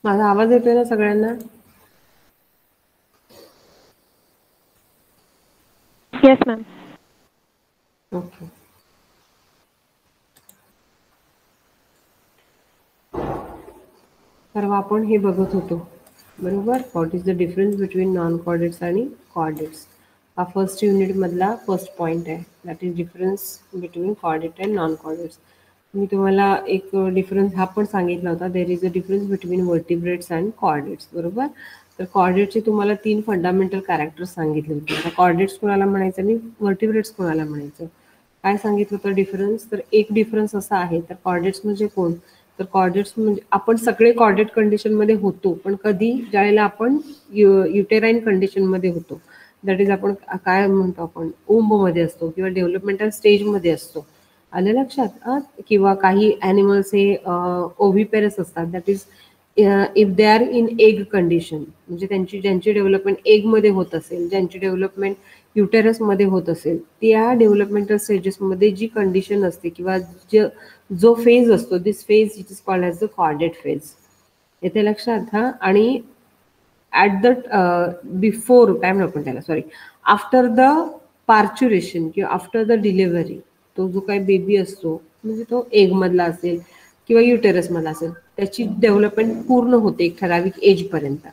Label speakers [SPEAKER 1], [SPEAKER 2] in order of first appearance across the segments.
[SPEAKER 1] माझा आवाज येतोय ना सगळ्यांना?
[SPEAKER 2] Yes ma'am.
[SPEAKER 1] ओके. तर आपण हे बघत होतो बरोबर, what is the difference between non chordates आणि कॉर्डेट्स. हा फर्स्ट युनिट मधला फर्स्ट पॉईंट आहे, that is difference between chordate and non chordates. मी तुम्हाला एक डिफरन्स हा पण सांगितला होता, there is a difference between vertebrates and chordates बरोबर. तर कॉर्डेटचे तुम्हाला 3 फंडामेंटल कॅरेक्टर्स सांगितले होते. आता कॉर्डेट्स कोणाला म्हणायचं आणि वर्टिब्रेट्स कोणाला म्हणायचं, काय सांगितलं होतं डिफरन्स. तर एक डिफरन्स असा आहे, तर कॉर्डेट्स म्हणजे कोण, तर कॉर्डेट्स म्हणजे आपण सगळे कॉर्डेट कंडिशनमध्ये होतो, पण कधी ज्यावेळेला आपण युटेराईन कंडिशनमध्ये होतो, दॅट इज आपण काय म्हणतो, आपण मध्ये असतो किंवा डेव्हलपमेंटल स्टेजमध्ये असतो. आलं लक्षात? किंवा काही ॲनिमल्स हे ओव्हिपेरस असतात, that is if they are in egg condition, म्हणजे ज्यांची डेव्हलपमेंट एगमध्ये होत असेल, ज्यांची डेव्हलपमेंट युटेरसमध्ये होत असेल, त्या डेव्हलपमेंटल स्टेजेसमध्ये जी कंडिशन असते किंवा जो फेज असतो, this phase it is called as the chordate phase. येथे लक्षात? आणि ॲट द बिफोर काय म्हणू आपण त्याला, सॉरी, आफ्टर द पार्च्युरेशन किंवा आफ्टर द डिलिव्हरी, तो जो काही बेबी असतो म्हणजे तो एगमधला असेल किंवा युटेरसमधला असेल, त्याची डेव्हलपमेंट पूर्ण होते एक ठराविक एजपर्यंत.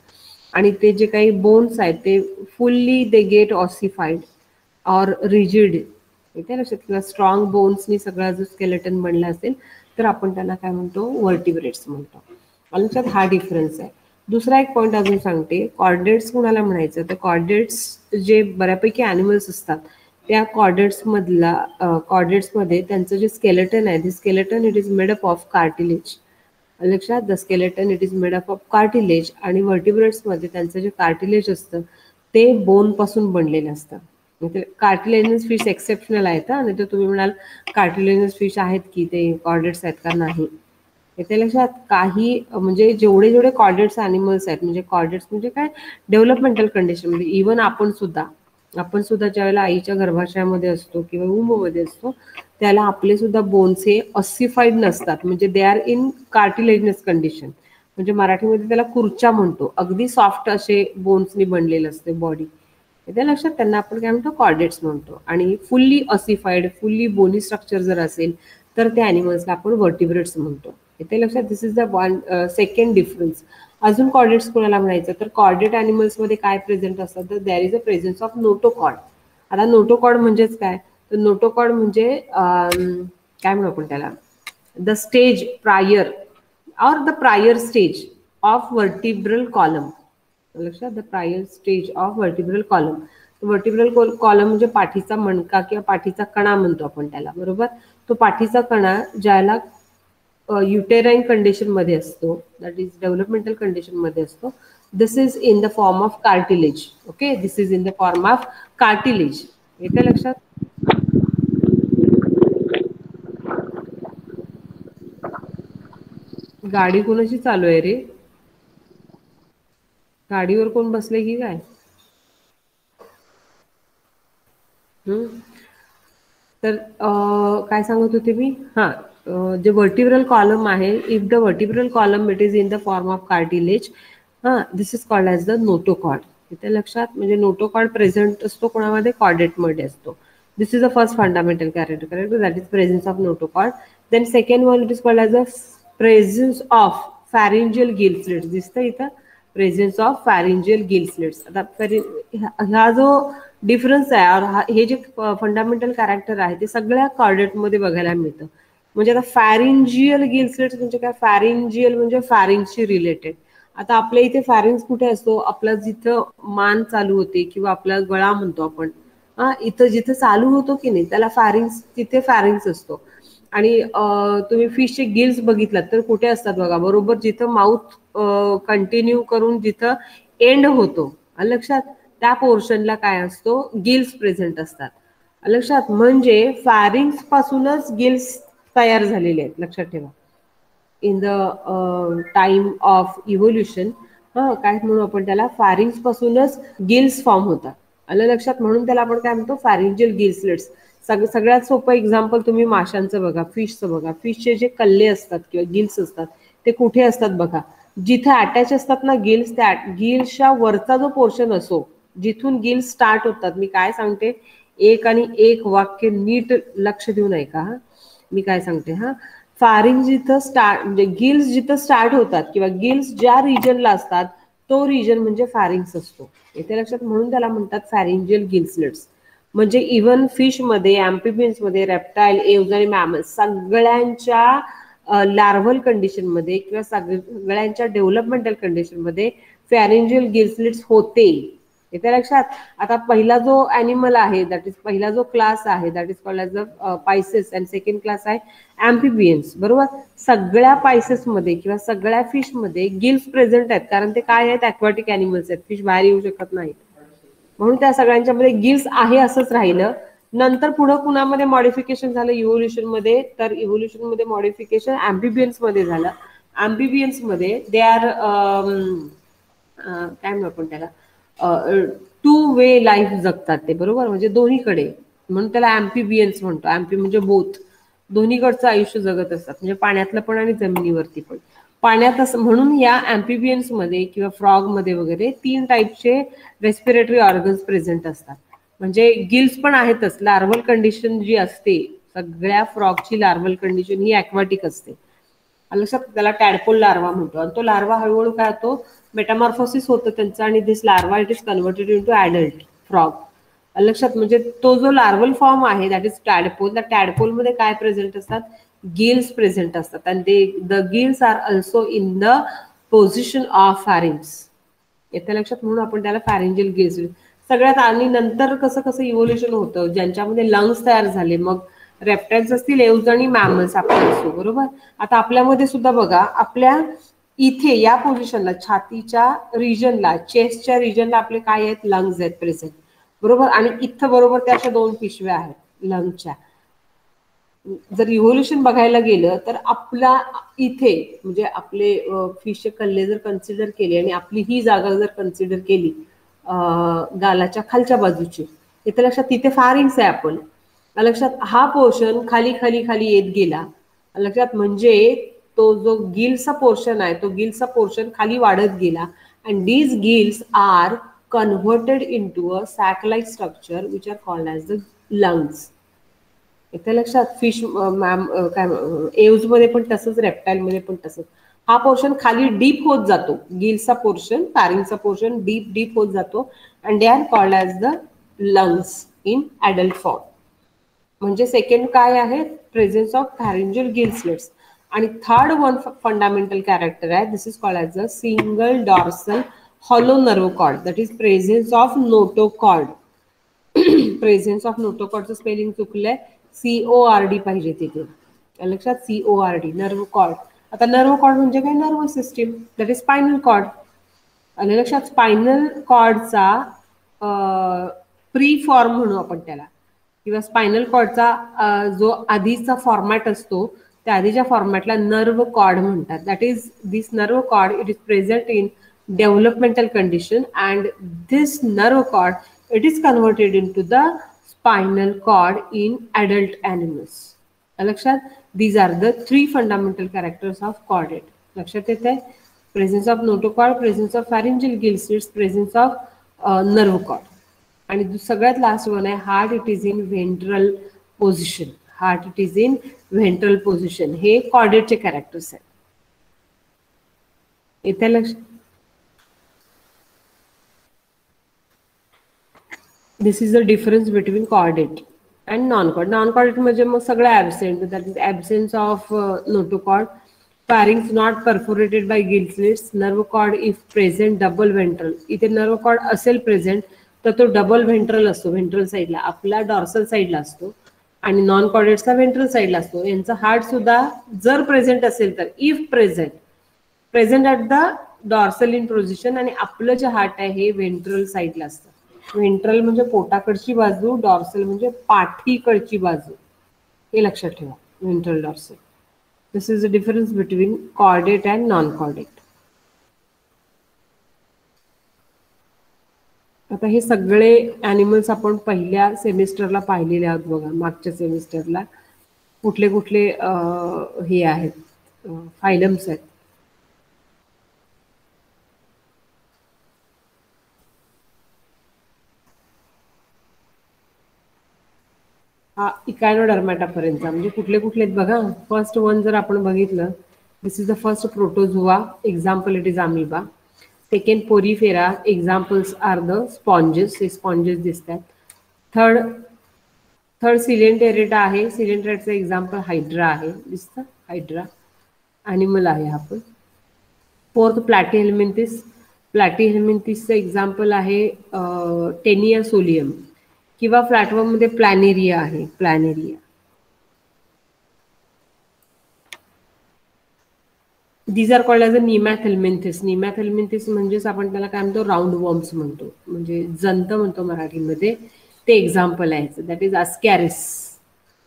[SPEAKER 1] आणि ते जे काही बोन्स आहेत ते fully they get ossified or rigid, येते लक्षात, किंवा स्ट्रॉंग बोन्सनी सगळा जो स्केलेटन बनला असेल तर आपण त्यांना काय म्हणतो, वर्टिब्रेट्स म्हणतो. लक्षात? हा डिफरन्स आहे. दुसरा एक पॉईंट अजून सांगते, कॉर्डेट्स कोणाला म्हणायचं, तर कॉर्डेट्स जे बऱ्यापैकी ॲनिमल्स असतात त्या कॉर्डेट्समध्ये त्यांचं जे स्केलेटन आहे, skeleton it is made up of cartilage. लक्षात? The skeleton it is made up of cartilage. आणि वर्टिब्रेट्समध्ये त्यांचं जे कार्टिलेज असतं ते बोनपासून बनलेलं असतं. कार्टिलेजनस फिश एक्सेप्शनल आहेत, नाही तर तुम्ही म्हणाल कार्टिलेजनस फिश आहेत की ते कॉर्डेट्स आहेत का, नाही. येते लक्षात? काही म्हणजे जेवढे जेवढे कॉर्डेट्स ॲनिमल्स आहेत, म्हणजे कॉर्डेट्स म्हणजे काय, डेव्हलपमेंटल कंडिशन, म्हणजे इव्हन आपण सुद्धा ज्यावेळेला आईच्या गर्भाशयामध्ये असतो किंवा मध्ये असतो, त्याला आपले सुद्धा बोन्स हे ऑसिफाईड नसतात, म्हणजे they are in cartilaginous condition, म्हणजे मराठीमध्ये त्याला खुर्च्या म्हणतो. अगदी सॉफ्ट असे बोन्सनी बनलेलं असते बॉडी. येते लक्षात? त्यांना आपण काय म्हणतो, कॉर्डेट्स म्हणतो. आणि फुल्ली ऑसिफाईड, फुल्ली बोनी स्ट्रक्चर जर असेल तर त्या ॲनिमल्सला आपण वर्टिब्रेट्स म्हणतो. येते लक्षात? This is the one second difference. अजून कॉर्डेट्स कोणाला म्हणायचं, तर कॉर्डेट ॲनिमल्समध्ये काय प्रेझेंट असतात, तर there is a presence of notochord. आता नोटोकॉर्ड म्हणजेच काय, तर नोटोकॉर्ड म्हणजे काय म्हणू आपण त्याला, the stage prior or the prior stage of vertebral column. लक्षात? The prior stage of vertebral column. Vertebral column म्हणजे पाठीचा मणका किंवा पाठीचा कणा म्हणतो आपण त्याला बरोबर. तो पाठीचा कणा ज्याला युटेराईन कंडिशन मध्ये असतो, दॅट इज डेव्हलपमेंटल कंडिशन मध्ये असतो, this is in the form of cartilage. Okay, this is in the form of cartilage. येते लक्षात? गाडी कोणाची चालू आहे रे? गाडीवर कोण बसले की काय? तर काय सांगत होते मी, जे वर्टिब्रल कॉलम आहे, if the vertebral column it is in the form of cartilage, this is called as the notochord. इथे लक्षात? म्हणजे नोटोकॉर्ड प्रेझेंट असतो कोणामध्ये, कॉर्डेटमध्ये असतो. This is the first fundamental character, correct, that is presence of notochord. Then second one it is called as a presence of pharyngeal gill slits. दिसतं इथं, presence of pharyngeal gill slits. आता हा जो difference आहे, हे जे fundamental character आहे ते सगळ्या कॉर्डेटमध्ये बघायला मिळतं. म्हणजे आता फॅरिंजियल गिल स्लिट्स म्हणजे काय, फॅरिंजियल म्हणजे फॅरिंगशी रिलेटेड. आता आपल्या इथे फॅरिंग्स कुठे असतो, आपला जिथं मान चालू होते किंवा आपला गळा म्हणतो आपण, इथं जिथं चालू होतो की नाही त्याला फॅरिंग्स, तिथे फॅरिंग्स असतो. आणि तुम्ही फिशचे गिल्स बघितलात तर कुठे असतात बघा, बरोबर जिथं माउथ कंटिन्यू करून जिथं एंड होतो, लक्षात, त्या पोर्शनला काय असतो, गिल्स प्रेझेंट असतात. लक्षात? म्हणजे फॅरिंग्स पासूनच गिल्स तयार झालेले आहेत, लक्षात ठेवा. In the time of evolution काय म्हणू आपण त्याला, फॅरिंग्स पासूनच गिल्स फॉर्म होतात. आलं लक्षात? म्हणून त्याला आपण काय म्हणतो, फॅरिंजियल गिल्सलेट्स. सगळ्यात सोपं एक्झाम्पल तुम्ही माशांचं बघा, फिशचं बघा. फिशचे जे कल्ले असतात किंवा गिल्स असतात ते कुठे असतात बघा, जिथे अटॅच असतात ना गिल्स, त्या गिल्सच्या वरचा जो पोर्शन असो, जिथून गिल्स स्टार्ट होतात, मी काय सांगते एक आणि एक वाक्य नीट लक्ष देऊन ऐका हा, मी काय सांगते हा. फारिंग जिथं स्टार्ट म्हणजे गिल्स जिथं स्टार्ट होतात किंवा गिल्स ज्या रिजनला असतात तो रिजन म्हणजे फॅरिंग्स असतो. इथे लक्षात, म्हणून त्याला म्हणतात फॅरिंजियल गिल्सलेट्स. म्हणजे इव्हन फिश मध्ये, अँफिबियन्स मध्ये, रेप्टाईल, एव्ज आणि मॅमल्स सगळ्यांच्या लार्वल कंडिशन मध्ये किंवा सगळ्यांच्या डेव्हलपमेंटल कंडिशन मध्ये फॅरिंजियल गिल्सलेट्स होते. येते लक्षात. आता पहिला जो ॲनिमल आहे, दॅट इज पहिला जो क्लास आहे, that is called as a Pisces, and second class आहे अँफिबियन्स. बरोबर. सगळ्या पायसेस मध्ये किंवा सगळ्या फिश मध्ये गिल्स प्रेझेंट आहेत, कारण ते काय आहेत, ॲक्वाटिक ॲनिमल्स आहेत, फिश बाहेर येऊ शकत नाहीत, म्हणून त्या सगळ्यांच्या मध्ये गिल्स आहे असंच राहिलं. नंतर पुढे कुणामध्ये मॉडिफिकेशन झालं इव्होल्युशन मध्ये, तर इव्होल्युशन मध्ये मॉडिफिकेशन अँफिबियन्स मध्ये झालं. अँफिबियन्स मध्ये दे आर काय म्हणू आपण त्याला, टू वे लाईफ जगतात ते. बरोबर, म्हणजे दोन्हीकडे, म्हणून त्याला अँफिबियन्स म्हणतो. अँफी म्हणजे बोथ, दोन्हीकडचं आयुष्य जगत असतात, म्हणजे पाण्यातलं पण आणि जमिनीवरती पण. पाण्यात असं, म्हणून या अँफिबियन्स मध्ये किंवा फ्रॉग मध्ये वगैरे 3 टाईपचे रेस्पिरेटरी ऑर्गन्स प्रेझेंट असतात. म्हणजे गिल्स पण आहेतच. लार्वल कंडिशन जी असते, सगळ्या फ्रॉगची लार्वल कंडिशन ही ॲक्वाटिक असते. लक्षात, त्याला टॅडपोल लार्वा म्हणतो. आणि तो लार्वा हळूहळू काय होतो, मेटामॉर्फोसिस होतं त्यांचं, आणि this larva it is converted into adult frog. लक्षात, म्हणजे तो जो लार्वल फॉर्म आहे दॅट इज टॅडपोल, त्या टॅडपोल मध्ये काय प्रेझेंट असतात, गिल्स प्रेझेंट असतात. आणि the gills are also in the position of pharynx. येत्या लक्षात, म्हणून आपण त्याला फॅरिंजियल गिल्स. सगळ्यात, आणि नंतर कसं कसं इव्होल्युशन होतं, ज्यांच्यामध्ये लंग्स तयार झाले, मग रेप्टाइल्स असतील, एव्ज आणि मॅमल्स आपण असतो. बरोबर. आता आपल्यामध्ये सुद्धा बघा, आपल्या इथे या पोझिशनला, छातीच्या रिजनला, चेस्टच्या रिजनला आपले काय आहेत, लंग्स आहेत प्रेझेंट. बरोबर. आणि इथं बरोबर त्या अशा 2 पिशव्या आहेत लंग्सच्या. जर इव्होल्युशन बघायला गेलं तर आपला इथे, म्हणजे आपले फिशचे कल्ले जर कन्सिडर केले आणि आपली ही जागा जर कन्सिडर केली गालाच्या खालच्या बाजूची, इथे लक्षात, तिथे फॅरिंग्स आहे आपण. लक्षात, हा पोर्शन खाली खाली खाली येत गेला. लक्षात, म्हणजे तो जो गिल्सचा पोर्शन आहे, तो गिल्सचा पोर्शन खाली वाढत गेला. And these gills are converted into a sac like structure which are called as the lungs. इथे लक्षात, फिश काय एव्ज मध्ये पण तसंच, रेप्टाईल मध्ये पण तसंच. हा पोर्शन खाली डीप होत जातो, गिल्सचा पोर्शन, फॅरिंगचा पोर्शन डीप डीप होत जातो. And they are called as the lungs in adult form. म्हणजे सेकंड काय आहे, प्रेझेन्स ऑफ फॅरिंजियल गिल्सलेट्स. आणि थर्ड वन फंडामेंटल कॅरेक्टर आहे, this is called as a single dorsal hollow nerve cord, that is presence of notochord. Presence of नोटोकॉर्डचं spelling चुकलंय, CORD पाहिजे तिथे. लक्षात, CORD, नर्व कॉर्ड. आता नर्व कॉर्ड म्हणजे काय, nerve system, that is spinal cord. आणि लक्षात, स्पायनल कॉर्डचा प्री फॉर्म म्हणू आपण त्याला, किंवा स्पायनल कॉर्डचा जो आधीचा फॉर्मॅट असतो, त्या आधीच्या फॉर्मॅटला नर्व कॉर्ड म्हणतात. That is this nerve cord it is present in developmental condition, and this nerve cord it is converted into the spinal cord in adult animals. लक्षात, these are the 3 fundamental characters of chordate. लक्षात येते, presence of notochord, presence of pharyngeal gills, presence of nerve cord. आणि सगळ्यात last one आहे heart, it is in ventral position. Heart it is in ventral position. हे कॉर्डेटचे characters आहेत. येते लक्षात. This is the difference between chordate and non chord. Non chordate म्हणजे मग सगळं absent, that is absence of notochord, pharynx not perforated by gill slits, nerve cord if present double ventral. इथे nerve cord असेल present तर तो double ventral असतो, ventral साईडला, आपला डॉर्सल साईडला असतो, आणि नॉन कॉर्डेटचा व्हेंट्रल साईडला असतो. यांचं हार्ट सुद्धा जर प्रेझेंट असेल तर, if present at the dorsal in position, आणि आपलं जे हार्ट आहे हे व्हेंट्रल साईडला असतं. व्हेंट्रल म्हणजे पोटाकडची बाजू, डॉर्सल म्हणजे पाठीकडची बाजू. हे लक्षात ठेवा, ventral dorsal. This is the difference between chordate and non chordate. आता हे सगळे ॲनिमल्स आपण पहिल्या सेमिस्टरला पाहिलेले आहोत बघा, मागच्या सेमिस्टरला. कुठले कुठले हे आहेत, फायलम्स आहेत. हा इकायनोडर्माटापर्यंत. म्हणजे कुठले कुठले आहेत बघा. फर्स्ट वन जर आपण बघितलं, this is the first protozoa, example it is amoeba. Second porifera, examples are the sponges, हे स्पॉन्जेस दिसतात. थर्ड थर्ड सिलेंटेरेटा आहे. सिलेंटेरेटचं एक्झाम्पल हायड्रा आहे, दिसतं हायड्रा ॲनिमल आहे हा पण. Fourth platyhelminthes. प्लॅटीहेल्मिंथिसचं एक्झाम्पल आहे टेनिया सोलियम, किंवा फ्लॅटवर्ममध्ये प्लॅनेरिया आहे, planaria. These are called as a nemathelminthes. Nemathelminthes म्हणजेच आपण त्याला काय म्हणतो, राऊंड वॉर्म्स म्हणतो, म्हणजे जंत म्हणतो मराठीमध्ये. ते एक्झाम्पल आहे. That is अस्कॅरिस.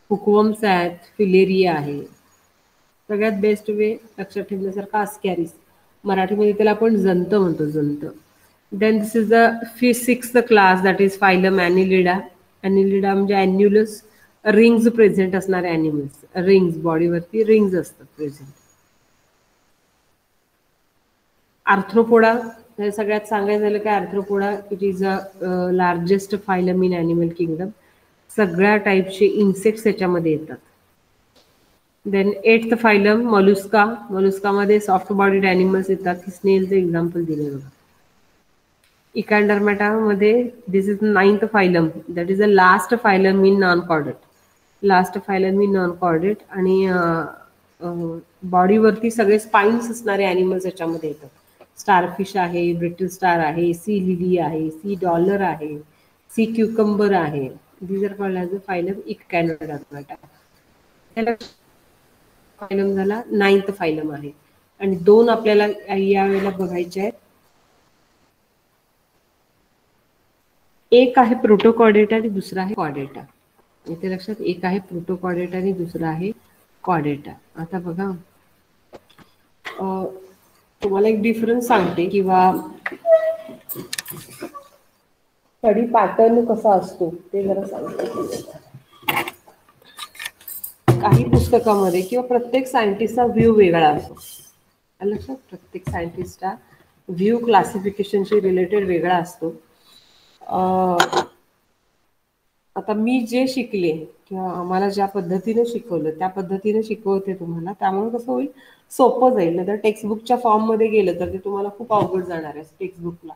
[SPEAKER 1] हुकवर्म्स आहेत, फिलेरिया आहे. सगळ्यात बेस्ट वे लक्षात ठेवण्यासारखा अस्कॅरिस. मराठीमध्ये त्याला आपण जंत म्हणतो, जंत. Then this is the sixth class, that is phylum annelida. Annelida म्हणजे ॲन्युलस, रिंग्ज प्रेझेंट असणारे ॲनिमल्स. रिंग्ज, बॉडीवरती रिंग्ज असतात प्रेझेंट. आर्थ्रोपोडा, हे सगळ्यात सांगायचं झालं काय, arthropoda it is a largest phylum in animal kingdom. सगळ्या टाईपचे इन्सेक्ट्स याच्यामध्ये येतात. Then eighth phylum mollusca. मॉलुस्कामध्ये सॉफ्ट बॉडीड ॲनिमल्स येतात. स्नेलचं एक्झाम्पल दिले बघा. इकॅन्डर्मॅटामध्ये this is ninth phylum, that is the last phylum in non chordate. Last phylum in non chordate. आणि बॉडीवरती सगळे स्पाइन्स असणारे ॲनिमल्स याच्यामध्ये येतात. स्टारफिश आहे, ब्रिटल स्टार आहे, सी लिली आहे, सी डॉलर आहे, सी क्युकंबर आहे. These are called as a phylum echinodermata. Phylum झाला, नाइन्थ फायलम आहे. आणि दोन आपल्याला यावेळेला बघायचे आहेत. एक आहे प्रोटोकॉर्डेटा आणि दुसरा आहे कॉर्डेटा. इथे लक्षात, एक आहे प्रोटोकॉर्डेटा आणि दुसरा आहे कॉर्डेटा. आता बघा, तुम्हाला एक डिफरन्स सांगते, किंवा स्टडी पॅटर्न कसा असतो ते जरा सांगते. काही पुस्तकामध्ये किंवा प्रत्येक सायंटिस्टचा व्ह्यू वेगळा असतो. लक्षात, प्रत्येक सायंटिस्टचा व्ह्यू क्लासिफिकेशनशी रिलेटेड वेगळा असतो. आता मी जे शिकले किंवा आम्हाला ज्या पद्धतीने शिकवलं त्या पद्धतीने शिकवते तुम्हाला, त्यामुळे कसं होईल, सोपं जाईल. नाही तर टेक्स्टबुकच्या फॉर्ममध्ये गेलं तर ते तुम्हाला खूप अवघड जाणार आहे टेक्स्टबुकला.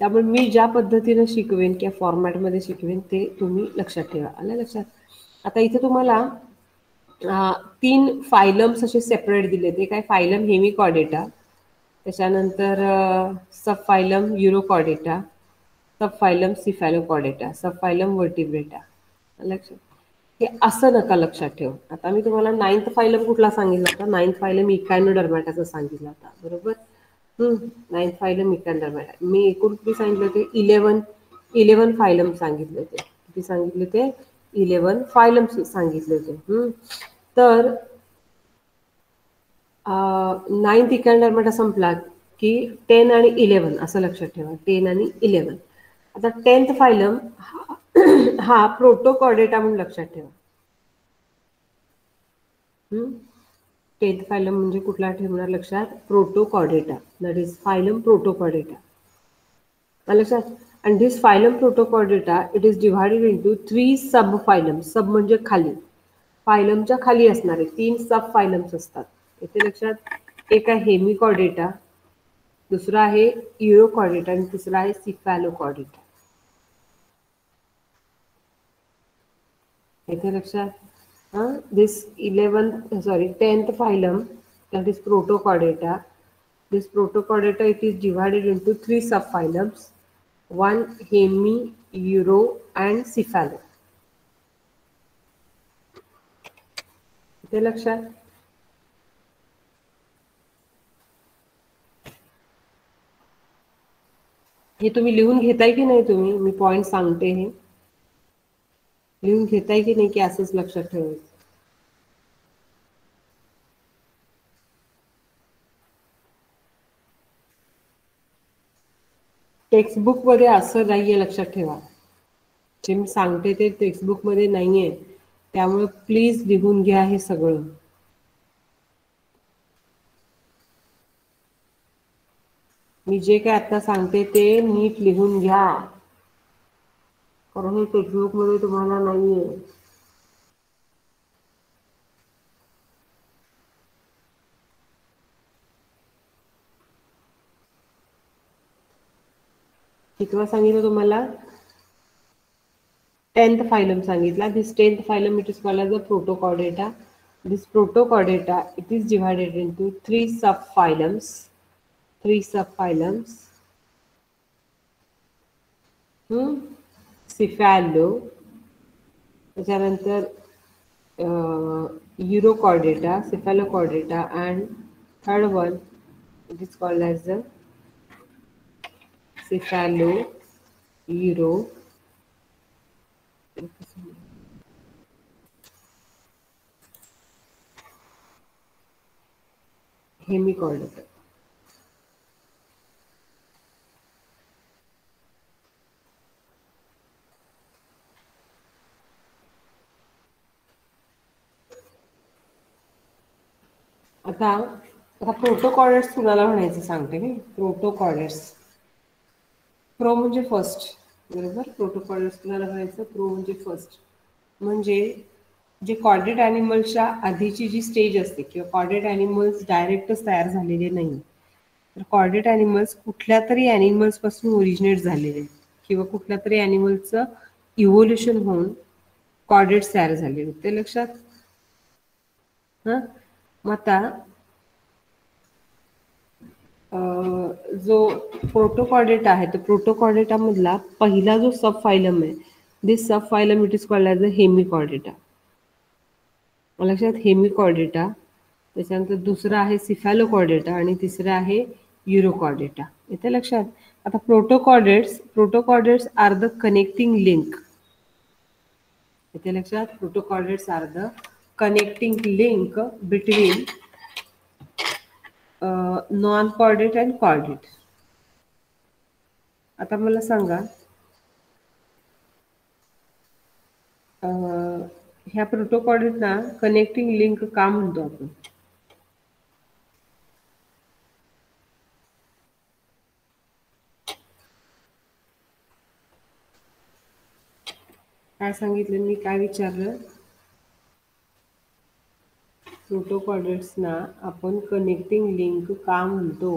[SPEAKER 1] त्यामुळे मी ज्या पद्धतीने शिकवेन किंवा फॉर्मॅटमध्ये शिकवेन ते तुम्ही लक्षात ठेवा. आलं लक्षात. आता इथे तुम्हाला 3 फायलम्स असे सेपरेट दिले. ते काय, फायलम हेमिकॉर्डेटा, त्याच्यानंतर सब फायलम युरोकॉर्डेटा, सब फायलम सिफॅलोकॉर्डेटा, सब फायलम वर्टिब्रेटा. लक्षात, हे असं नका लक्षात ठेव. आता मी तुम्हाला नाइन्थ फायलम कुठला सांगितला होता, नाइन्थ फायलम इकॅनोडर्मॅटाचा सांगितला होता, बरोबर. Ninth phylum इकॅनोडर्मॅटा. मी एकूण किती सांगितले होते, 11 फायलम सांगितले होते. किती सांगितले होते, 11 फायलम सांगितले होते. तर नाइन्थ इकॅनोडर्मॅटा संपला की 10 आणि 11 असं लक्षात ठेवा, 10 आणि 11. आता 10th फायलम हा प्रोटोकॉर्डेटा म्हणून लक्षात ठेवा. 10th फायलम म्हणजे कुठला ठेवणार लक्षात, protochordata. That is phylum protochordata. लक्षात. आणि this phylum protochordata it is divided into 3 sub phylum. Sub म्हणजे खाली, फायलमच्या खाली असणारे 3 सब फायलम्स असतात. इथे लक्षात, एक आहे हेमिकॉर्डेटा, दुसरा आहे युरोकॉर्डेटा आणि तिसरा आहे सिफॅलोकॉर्डेटा. इथे लक्षात. दिस 10th phylum, that is Protochordata. This Protochordata, it is divided into 3 subphylums, one hemi, euro and cephalo. इथे लक्षात. हे तुम्ही लिहून घेताय की नाही, तुम्ही मी पॉइंट सांगते हे लिहून घेताय की नाही, की असंच लक्षात ठेवायचं. टेक्स्टबुक मध्ये असं नाहीये, लक्षात ठेवा. जे मी सांगते ते टेक्स्टबुक मध्ये नाहीये, त्यामुळे प्लीज लिहून घ्या हे सगळं. मी जे काय आता सांगते ते नीट लिहून घ्या, कारण हे टेक्निक मध्ये तुम्हाला नाहीये. कितवा सांगितलं तुम्हाला? 10th phylum सांगितला. This 10th phylum it is called as the Protochordata. This Protochordata it is divided into three subphylums. Three subphylums. Cephalo, त्याच्यानंतर Urochordata, Cephalochordata, and third one it is called as the Cephalo, Uro, Hemichordata. आता आता protochordates कुणाला म्हणायचं सांगते मी. Protochordates, pro म्हणजे first, बरोबर. Protochordates कुणाला म्हणायचं? प्रो म्हणजे फर्स्ट, म्हणजे जे कॉर्डेट ॲनिमल्सच्या आधीची जी स्टेज असते किंवा कॉर्डेट ॲनिमल्स डायरेक्टच तयार झालेले नाही, तर कॉर्डेट ॲनिमल्स कुठल्या तरी ॲनिमल्सपासून ओरिजिनेट झालेले आहेत किंवा कुठल्या तरी ॲनिमलचं इव्होल्युशन होऊन कॉर्डेट्स तयार झालेले. ते लक्षात. हां, मग आता जो प्रोटोकॉर्डेटा आहे, तो प्रोटोकॉर्डेटामधला पहिला जो सब फायलम आहे, this sub phylum it is called as a hemichordata. लक्षात, हेमिकॉर्डेटा. त्याच्यानंतर दुसरा आहे सिफॅलोकॉर्डेटा आणि तिसरा आहे युरोकॉर्डेटा. इथे लक्षात. आता protochordates are the connecting link. इथे लक्षात, protochordates are the connecting link between non chordate and chordate. आता मला सांगा, ह्या प्रोटोकॉर्डेटना कनेक्टिंग लिंक का म्हणतो आपण? काय सांगितलं मी? काय विचारलं? प्रोटोकॉर्डेट्सना आपण कनेक्टिंग लिंक का म्हणतो?